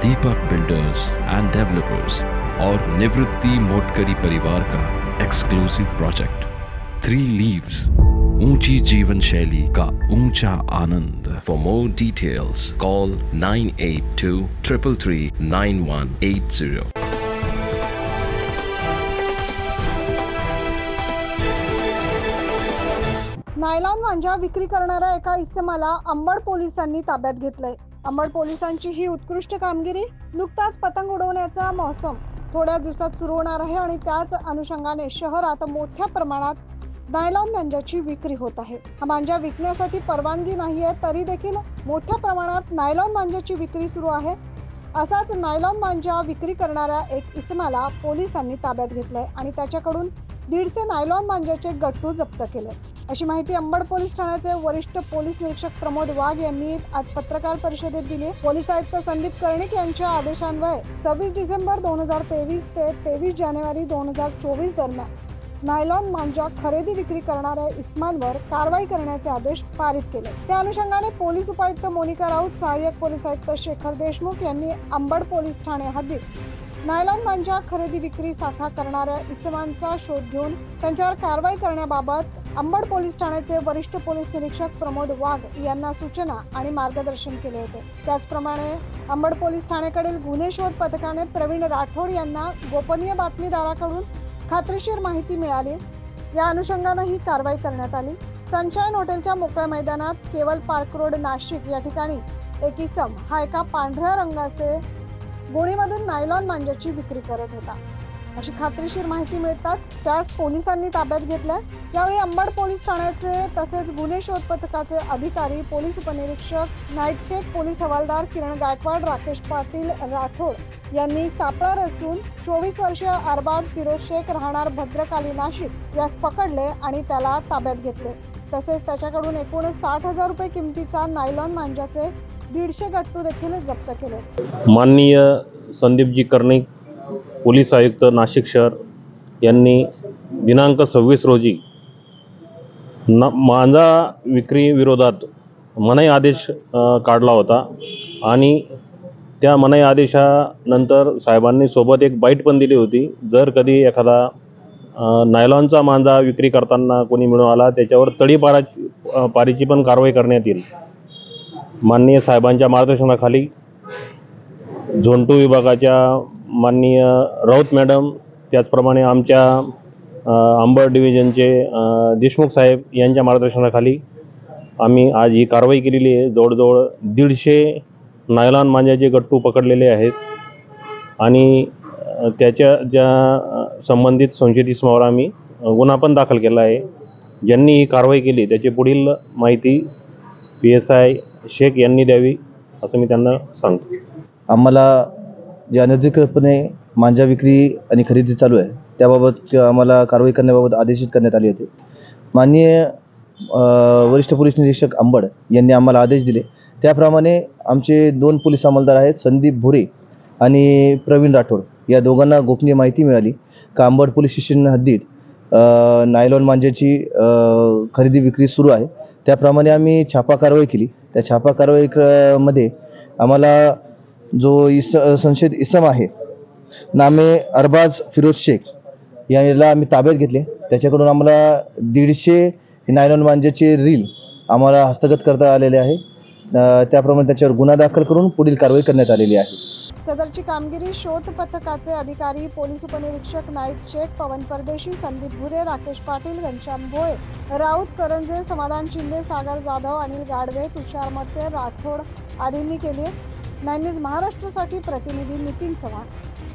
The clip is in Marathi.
दीपक बिल्डर्स एंड डेवलपर्स और निवृत्ति मोटकरी परिवार का एक्सक्लूसिव प्रोजेक्ट 3 लीव्स, ऊंची जीवन शैली का ऊंचा आनंद। For more details call 9823339180। Nylon मांजा विक्री करणाऱ्या एका इसमाला अंबड पोलिसांनी ताब्यात घेतलंय। अंबड पोलिसांची ही उत्कृष्ट कामगिरी। नुकताच पतंग उडवण्याचा मौसम थोड्या दिवसात सुरू होणार आहे आणि त्याच अनुषंगाने शहरात मोठ्या प्रमाणात नायलॉन मांजाची विक्री होत आहे। हा मांजा विकण्यासाठी परवानगी नाहीये, तरी देखील मोठ्या प्रमाणात नायलॉन मांजाची विक्री सुरू आहे। असाच नायलॉन मांजा विक्री करणाऱ्या एक इसमाला पोलिसांनी ताब्यात घेतलंय आणि त्याच्याकडून 150 नायलॉन मांजाचे गट्टू जप्त केले, अशी माहिती अंबड पोलीस ठाण्याचे वरिष्ठ पोलीस निरीक्षक प्रमोद वाघ यांनी आज पत्रकार परिषदेत दिली। पोलीस आयुक्त संदीप कर्णिक यांच्या आदेशान्वये 26 डिसेंबर 2023 ते 23 जानेवारी 2024 दरम्यान नायलॉन मांजा खरेदी विक्री करणाऱ्या इसमांवर कारवाई करण्याचे आदेश पारित केले। त्या अनुषंगाने पोलीस उपायुक्त मोनिका राऊत, सहाय्यक पोलीस आयुक्त शेखर देशमुख यांनी अंबड पोलीस ठाणे हद्दीत नायलॉन मांजा खरेदी विक्री साठा करणाऱ्या इसमांचा शोध घेऊन त्यांच्यावर कारवाई करण्याबाबत अंबड पोलीस ठाण्याचे वरिष्ठ पोलीस निरीक्षक प्रमोद वाघ यांना सूचना आणि मार्गदर्शन केले होते। त्याचप्रमाणे अंबड पोलीस ठाण्याकडील गुन्हे शोध पथकाने प्रवीण राठोड यांना गोपनीय बातमीदाराकडून खात्रीशीर माहिती मिळाली। या अनुषंगाने ही कारवाई करण्यात आली। सनशाईन हॉटेलच्या मोकळ्या मैदानात केवल पार्क रोड नाशिक या ठिकाणी एक इसम हा एका पांढऱ्या रंगाचे गोणीमधून नायलॉन मांजाची विक्री करत होता, अशी खात्रीशीर माहिती मिळताच त्यास पोलिसांनी ताब्यात घेतले। यावेळी अंबड पोलीस ठाण्याचे तसेच गुन्हे शोध पथकाचे अधिकारी, पोलीस उपनिरीक्षक नाईट शेख, पोलीस हवालदार किरण गायकवाड, राकेश पाटील राठोड यांनी सापळा रचून 24 वर्षीय अरबाज फिरोज शेख राहणार भद्रकाली नाशिक यास पकडले आणि त्याला ताब्यात घेतले। तसेच त्याच्याकडून एकूण 60,000 रुपये किमतीचा नायलॉन मांजाचे 150 गट्टू देखील जप्त केले। माननीय संदीपजी कर्णिक, पोलीस आयुक्त नाशिक शहर यांनी दिनांक 26 रोजी मांजा विक्री विरोधात मनाई आदेश काढला होता आणि त्या मनाई आदेशानंतर साहेबांनी सोबत एक बाईट पण दिली होती। जर कधी एखादा नायलॉनचा मांजा विक्री करताना कोणी मिळून आला त्याच्यावर तडीपारीची पण कारवाई करण्यात येईल। माननीय साहेबांच्या मार्गदर्शनाखाली झोन 2 विभागाच्या माननीय राऊत मॅडम, त्याचप्रमाणे आमच्या अंबड डिव्हिजनचे देशमुख साहेब यांच्या मार्गदर्शनाखाली आम्ही आज ही कारवाई केलेली आहे। जवळजवळ 150 नायलॉन मांजाचे गट्टू पकडलेले आहेत आणि त्याच्या ज्या संबंधित संशयित इसमावर आम्ही गुन्हा पण दाखल केला आहे। ज्यांनी ही कारवाई केली त्याची पुढील माहिती PSI शेख यांनी द्यावी असं मी त्यांना सांगतो। आम्हाला जे अनधिकृतपणे मांजा विक्री आणि खरेदी चालू आहे त्याबाबत आम्हाला कारवाई करण्याबाबत आदेशित करण्यात आले होते। माननीय वरिष्ठ पोलीस निरीक्षक अंबड यांनी आम्हाला आदेश दिले, त्याप्रमाणे आमचे 2 पोलीस अंमलदार आहेत, संदीप भुरे आणि प्रवीण राठोड, या दोघांना गोपनीय माहिती मिळाली का अंबड पोलीस स्टेशन हद्दीत नायलॉन मांजाची खरेदी विक्री सुरू आहे। त्याप्रमाणे आम्ही छापा कारवाई केली। त्या छापा कारवाईमध्ये आम्हाला जो संशयित इसम आहे नामे अरबाज फिरोज शेख याला आम्ही ताब्यात घेतले। त्याच्याकडून आम्हाला 150 नायलॉन मांजाचे रील आम्हाला हस्तगत करता आलेले आहे। त्याप्रमाणे त्याच्यावर गुन्हा दाखल करून पुढील कारवाई करण्यात आलेली आहे। सदरची कामगिरी शोध पथकाचे अधिकारी, पोलीस उपनिरीक्षक नाईट शेख, पवन परदेशी, संदीप भुरे, राकेश पाटील, घनश्याम भोळे, राऊत करंजे, समाधान शिंदे, सागर जाधव, अनिल गाडवे, तुषार मते, राठोड आदींनी केली। 9 न्यूज महाराष्ट्रासाठी प्रतिनिधी नितीन चव्हाण।